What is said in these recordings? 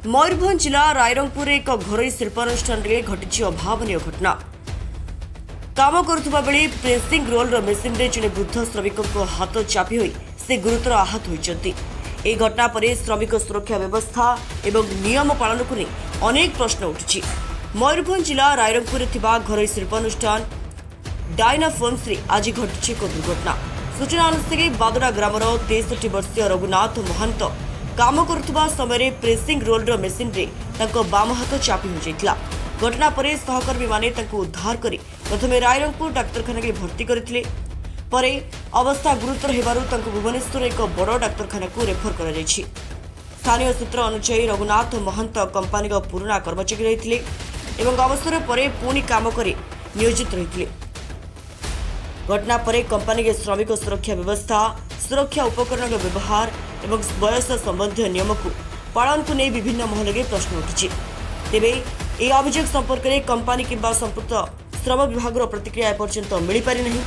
मयूरभंज जिला रायरंगपुर एक घरोई शिल्पानुष्ठान में घटी अभावन घटना। काम करुवा बेले प्रेसिंग रोल मेसीन रे जड़े वृद्ध श्रमिक हाथ चापी होई से गुरुतर आहत होती। यह घटना पर श्रमिक सुरक्षा व्यवस्था एवं नियम पालन को नहीं अनेक प्रश्न उठी। मयूरभंज जिला रायरंगपुर घरोई शिल्पानुष्ठान डायनाफर्म्स आज घटी एक दुर्घटना। सूचना अनुसार बादुरा ग्रामर 63 वर्षीय रघुनाथ महंत काम करुवा समय प्रेसिंग रोल मेसीन रे बाम हाथ चापी हो जाता। घटना पर सहकर्मी माने उद्धार कर प्रथम रायरंगपुर डाक्तखाना भर्ती करते। पर अवस्था गुरुतर हेबारु भुवनेश्वर एक बड़ डाक्तखाना रेफर कर। स्थानीय सूत्र अनुसार रघुनाथ महंत कंपानी पुराना कर्मचारी रही अवसर पर पुणी काम कर नियोजित रही। घटना पर कंपानी के श्रमिक सुरक्षा व्यवस्था सुरक्षा उपकरण व्यवहार एवं बयस संबंधी नियम को पालन को नहीं विभिन्न महल में प्रश्न उठी। तेबे यह अभियोग संपर्क में कंपानी किंबा संपुक्त श्रम विभाग प्रतिक्रिया एपर्यंत मिल पारि नहीं।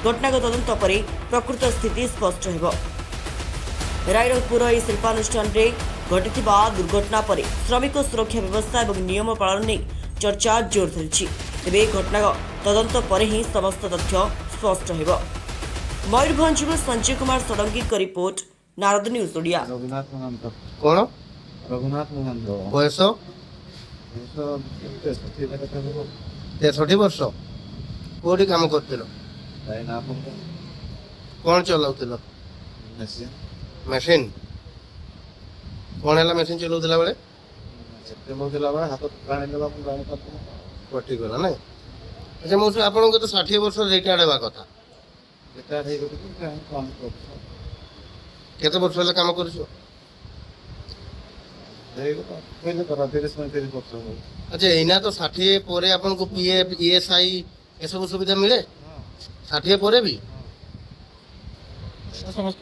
घटना तदंत पर प्रकृत स्थिति स्पष्ट हो। रायरंगपुर यह शिल्पानुष्ठान में घटी दुर्घटना पर श्रमिक सुरक्षा व्यवस्था और नियम पालन नहीं चर्चा जोर धरी। तेबे घटना तदंत पर ही समस्त तथ्य स्पष्ट हो। मयूरभंज संजय कुमार षडंगी का रिपोर्ट, नारद न्यूज ओडिया। रघुनाथ महंत कौन रघुनाथ महंत बयस 63 वर्ष कोठी काम करथिलो कौन चलाउथिलो मशीन कौन है मशीन चलाउथिला बेले हाथ प्राणी देवा कटी गला ना। अच्छा मुझे आपन को तो 60 वर्ष रिटायर्ड हेबा कथा केते वर्ष होला काम करछो। अच्छा एना तो 60 पर आपन को पीएफ ईएसआई ये सब सुविधा मिले 60 पर भी समस्त